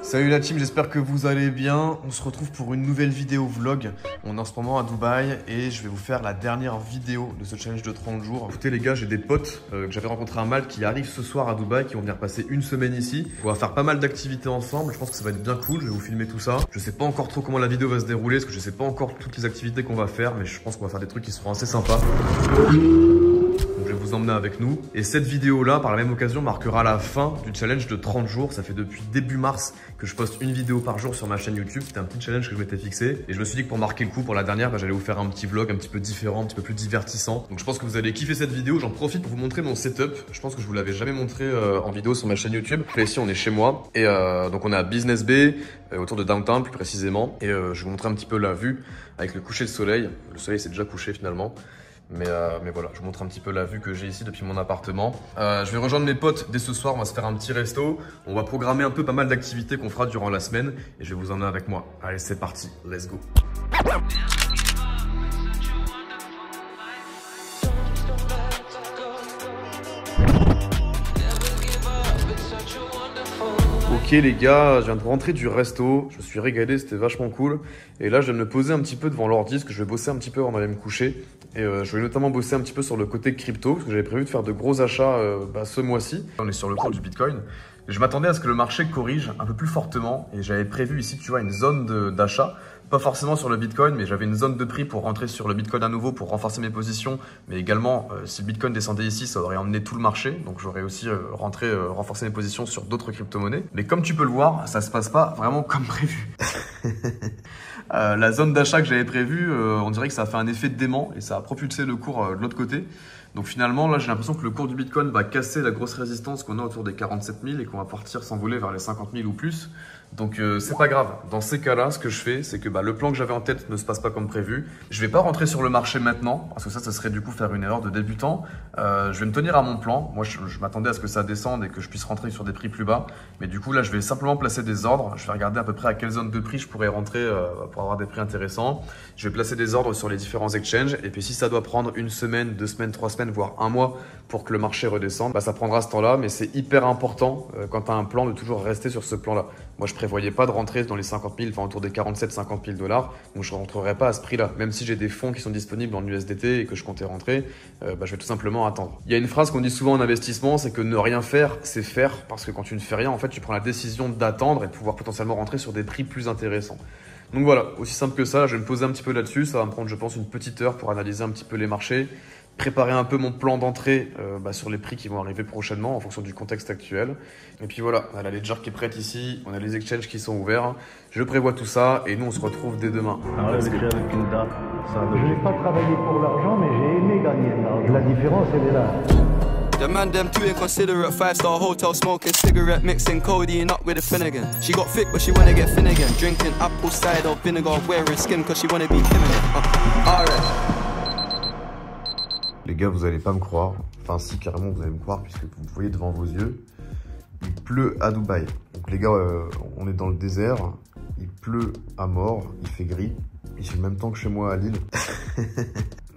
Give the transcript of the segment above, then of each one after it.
Salut la team, j'espère que vous allez bien. On se retrouve pour une nouvelle vidéo vlog. On est en ce moment à Dubaï et je vais vous faire la dernière vidéo de ce challenge de 30 jours. Écoutez les gars, j'ai des potes que j'avais rencontrés à Malte qui arrivent ce soir à Dubaï, qui vont venir passer une semaine ici. On va faire pas mal d'activités ensemble, je pense que ça va être bien cool, je vais vous filmer tout ça. Je sais pas encore trop comment la vidéo va se dérouler, parce que je sais pas encore toutes les activités qu'on va faire, mais je pense qu'on va faire des trucs qui seront assez sympas. Donc je vais vous emmener avec nous. Et cette vidéo là, par la même occasion, marquera la fin du challenge de 30 jours. Ça fait depuis début mars que je poste une vidéo par jour sur ma chaîne YouTube. C'était un petit challenge que je m'étais fixé. Et je me suis dit que pour marquer le coup pour la dernière, j'allais vous faire un petit vlog un petit peu différent, un petit peu plus divertissant. Donc je pense que vous allez kiffer cette vidéo. J'en profite pour vous montrer mon setup. Je pense que je vous l'avais jamais montré en vidéo sur ma chaîne YouTube. Là ici on est chez moi. Et donc on est à Business Bay, autour de Downtown plus précisément. Et je vais vous montrer un petit peu la vue avec le coucher de soleil. Le soleil s'est déjà couché finalement. Mais voilà, je vous montre un petit peu la vue que j'ai ici depuis mon appartement. Je vais rejoindre mes potes dès ce soir, on va se faire un petit resto. On va programmer un peu pas mal d'activités qu'on fera durant la semaine. Et je vais vous emmener avec moi. Allez, c'est parti, let's go. Ok les gars, je viens de rentrer du resto, je me suis régalé, c'était vachement cool. Et là je viens de me poser un petit peu devant l'ordi, parce que je vais bosser un petit peu avant d'aller me coucher. Et je vais notamment bosser un petit peu sur le côté crypto, parce que j'avais prévu de faire de gros achats ce mois-ci. On est sur le cours du Bitcoin. Je m'attendais à ce que le marché corrige un peu plus fortement. Et j'avais prévu ici, tu vois, une zone d'achat. Pas forcément sur le Bitcoin, mais j'avais une zone de prix pour rentrer sur le Bitcoin à nouveau, pour renforcer mes positions. Mais également, si le Bitcoin descendait ici, ça aurait emmené tout le marché. Donc j'aurais aussi renforcé mes positions sur d'autres crypto-monnaies. Mais comme tu peux le voir, ça se passe pas vraiment comme prévu. La zone d'achat que j'avais prévue, on dirait que ça a fait un effet de dément et ça a propulsé le cours de l'autre côté. Donc finalement, là, j'ai l'impression que le cours du Bitcoin va casser la grosse résistance qu'on a autour des 47 000 et qu'on va partir s'envoler vers les 50 000 ou plus. Donc c'est pas grave. Dans ces cas-là, ce que je fais, c'est que le plan que j'avais en tête ne se passe pas comme prévu. Je vais pas rentrer sur le marché maintenant, parce que ça serait du coup faire une erreur de débutant. Je vais me tenir à mon plan. Moi, je m'attendais à ce que ça descende et que je puisse rentrer sur des prix plus bas. Mais du coup, là, je vais simplement placer des ordres. Je vais regarder à peu près à quelle zone de prix je pourrais rentrer pour avoir des prix intéressants. Je vais placer des ordres sur les différents exchanges. Et puis si ça doit prendre une semaine, 2 semaines, 3 semaines, voire un mois pour que le marché redescende, ça prendra ce temps-là. Mais c'est hyper important quand tu as un plan de toujours rester sur ce plan-là. Moi, je prévoyais pas de rentrer dans les 50 000, enfin autour des 47-50 000 $. Donc, je ne rentrerai pas à ce prix-là. Même si j'ai des fonds qui sont disponibles en USDT et que je comptais rentrer, je vais tout simplement attendre. Il y a une phrase qu'on dit souvent en investissement, c'est que ne rien faire, c'est faire. Parce que quand tu ne fais rien, en fait, tu prends la décision d'attendre et de pouvoir potentiellement rentrer sur des prix plus intéressants. Donc voilà, aussi simple que ça, je vais me poser un petit peu là-dessus. Ça va me prendre, je pense, une petite heure pour analyser un petit peu les marchés, préparer un peu mon plan d'entrée sur les prix qui vont arriver prochainement en fonction du contexte actuel. Et puis voilà, on a la Ledger qui est prête ici, on a les exchanges qui sont ouverts. Je prévois tout ça et nous on se retrouve dès demain. Je n'ai pas travaillé pour l'argent, mais j'ai aimé gagner de l'argent. La différence, elle est là. The man them too inconsiderate, 5-star hotel smoking cigarette, mixing codeine up with a Finnegan. She got thick but she wanna get Finnegan, drinking apple cider vinegar, wearing skin cause she wanna be Finnegan. Alright. Les gars, vous allez pas me croire, enfin si carrément vous allez me croire puisque vous voyez devant vos yeux, il pleut à Dubaï. Donc les gars, on est dans le désert, il pleut à mort, il fait gris, il fait le même temps que chez moi à Lille.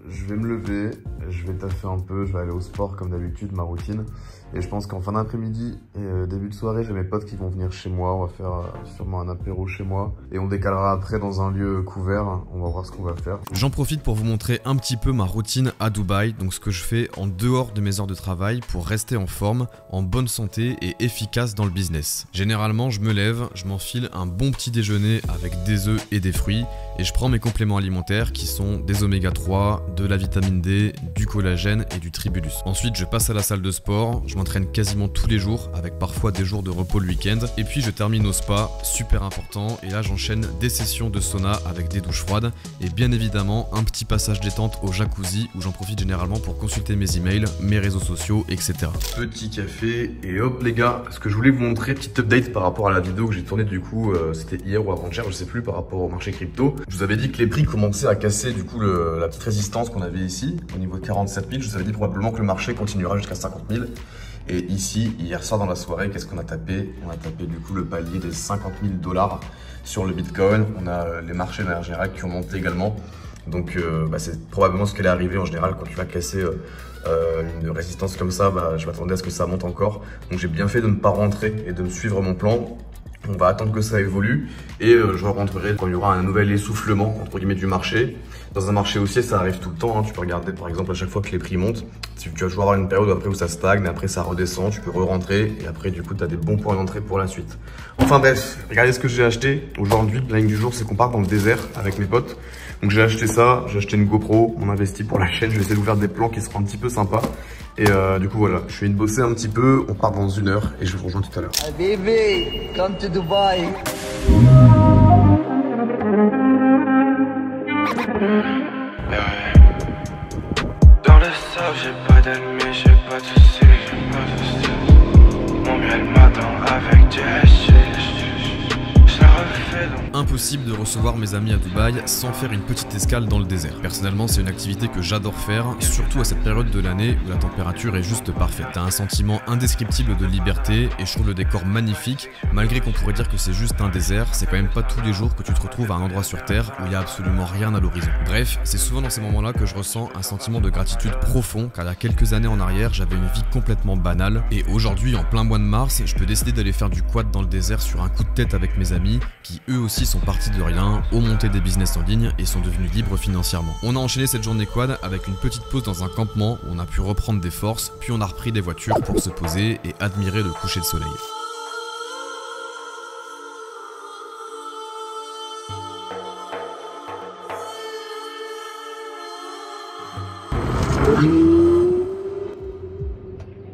Je vais me lever, je vais taffer un peu, je vais aller au sport comme d'habitude, ma routine. Et je pense qu'en fin d'après-midi et début de soirée, j'ai mes potes qui vont venir chez moi. On va faire sûrement un apéro chez moi. Et on décalera après dans un lieu couvert. On va voir ce qu'on va faire. J'en profite pour vous montrer un petit peu ma routine à Dubaï. Donc ce que je fais en dehors de mes heures de travail pour rester en forme, en bonne santé et efficace dans le business. Généralement, je me lève, je m'enfile un bon petit déjeuner avec des œufs et des fruits. Et je prends mes compléments alimentaires qui sont des oméga 3, de la vitamine D, du collagène et du tribulus. Ensuite, je passe à la salle de sport. Je m'entraîne quasiment tous les jours, avec parfois des jours de repos le week-end. Et puis je termine au spa, super important. Et là j'enchaîne des sessions de sauna avec des douches froides. Et bien évidemment un petit passage détente au jacuzzi où j'en profite généralement pour consulter mes emails, mes réseaux sociaux, etc. Petit café et hop les gars, ce que je voulais vous montrer, petite update par rapport à la vidéo que j'ai tournée du coup, c'était hier ou avant-hier, je sais plus, par rapport au marché crypto. Je vous avais dit que les prix commençaient à casser du coup la petite résistance qu'on avait ici, au niveau de 47 000. Je vous avais dit probablement que le marché continuera jusqu'à 50 000. Et ici, hier soir dans la soirée, qu'est-ce qu'on a tapé? On a tapé du coup le palier des 50 000 $ sur le Bitcoin. On a les marchés de manière générale qui ont monté également. Donc c'est probablement ce qui est arrivé en général quand tu vas casser une résistance comme ça. Je m'attendais à ce que ça monte encore. Donc j'ai bien fait de ne pas rentrer et de me suivre mon plan. On va attendre que ça évolue et je rentrerai quand il y aura un nouvel essoufflement entre guillemets du marché. Dans un marché haussier, ça arrive tout le temps. Tu peux regarder par exemple à chaque fois que les prix montent. Tu vas toujours avoir une période après où ça stagne, et après ça redescend, tu peux re-rentrer et après du coup tu as des bons points d'entrée pour la suite. Enfin bref, regardez ce que j'ai acheté aujourd'hui. La ligne du jour, c'est qu'on part dans le désert avec mes potes. Donc j'ai acheté ça, j'ai acheté une GoPro, on investit pour la chaîne. Je vais essayer de vous faire des plans qui seront un petit peu sympas. Et du coup voilà, je vais de bosser un petit peu, on part dans 1 heure et je vous rejoins tout à l'heure. Baby, come to Dubai. Dans le sable, j'ai pas d'ennemis, j'ai pas de soucis, j'ai pas de style. Mon miel m'attend avec du hashish. Je la refais donc. Impossible de recevoir mes amis à Dubaï sans faire une petite escale dans le désert. Personnellement, c'est une activité que j'adore faire, surtout à cette période de l'année où la température est juste parfaite. T'as un sentiment indescriptible de liberté et je trouve le décor magnifique. Malgré qu'on pourrait dire que c'est juste un désert, c'est quand même pas tous les jours que tu te retrouves à un endroit sur Terre où il y a absolument rien à l'horizon. Bref, c'est souvent dans ces moments-là que je ressens un sentiment de gratitude profond, car il y a quelques années en arrière, j'avais une vie complètement banale et aujourd'hui, en plein mois de mars, je peux décider d'aller faire du quad dans le désert sur un coup de tête avec mes amis qui eux aussi sont partis de rien, ont monté des business en ligne et sont devenus libres financièrement. On a enchaîné cette journée quad avec une petite pause dans un campement où on a pu reprendre des forces, puis on a repris des voitures pour se poser et admirer le coucher de soleil.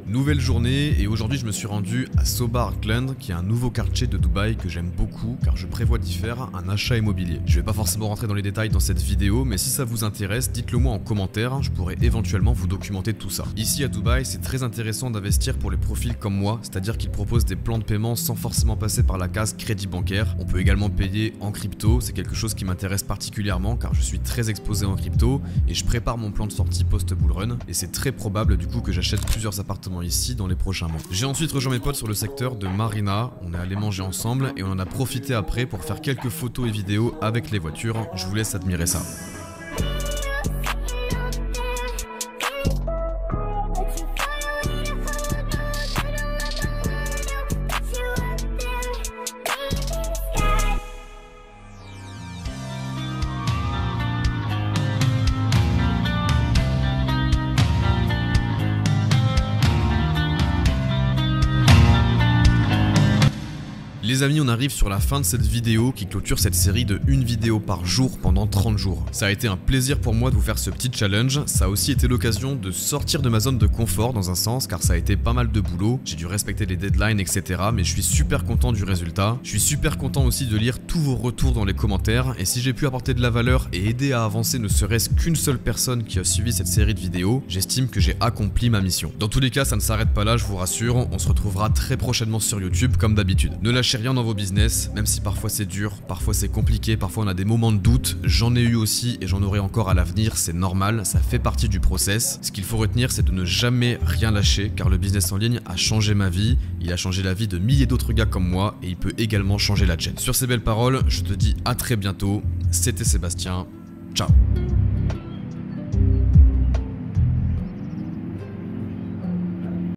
Nouvelle journée et aujourd'hui je me suis rendu à Sobha Artland qui est un nouveau quartier de Dubaï que j'aime beaucoup car je prévois d'y faire un achat immobilier. Je vais pas forcément rentrer dans les détails dans cette vidéo mais si ça vous intéresse dites-le moi en commentaire, je pourrais éventuellement vous documenter tout ça. Ici à Dubaï c'est très intéressant d'investir pour les profils comme moi, c'est-à-dire qu'ils proposent des plans de paiement sans forcément passer par la case crédit bancaire. On peut également payer en crypto, c'est quelque chose qui m'intéresse particulièrement car je suis très exposé en crypto et je prépare mon plan de sortie post-bull run et c'est très probable du coup que j'achète plusieurs appartements ici dans les prochains mois. J'ai ensuite rejoint mes potes sur le secteur de Marina, on est allé manger ensemble et on en a profité après pour faire quelques photos et vidéos avec les voitures, je vous laisse admirer ça. Les amis, on arrive sur la fin de cette vidéo qui clôture cette série de 1 vidéo par jour pendant 30 jours. Ça a été un plaisir pour moi de vous faire ce petit challenge, ça a aussi été l'occasion de sortir de ma zone de confort dans un sens car ça a été pas mal de boulot, j'ai dû respecter les deadlines etc. mais je suis super content du résultat. Je suis super content aussi de lire tous vos retours dans les commentaires et si j'ai pu apporter de la valeur et aider à avancer ne serait-ce qu'une seule personne qui a suivi cette série de vidéos, j'estime que j'ai accompli ma mission. Dans tous les cas, ça ne s'arrête pas là, je vous rassure, on se retrouvera très prochainement sur YouTube comme d'habitude. Ne lâchez rien dans vos business, même si parfois c'est dur, parfois c'est compliqué, parfois on a des moments de doute, j'en ai eu aussi et j'en aurai encore à l'avenir, c'est normal, ça fait partie du process. Ce qu'il faut retenir c'est de ne jamais rien lâcher car le business en ligne a changé ma vie, il a changé la vie de milliers d'autres gars comme moi et il peut également changer la tienne. Sur ces belles paroles, je te dis à très bientôt, c'était Sébastien, ciao.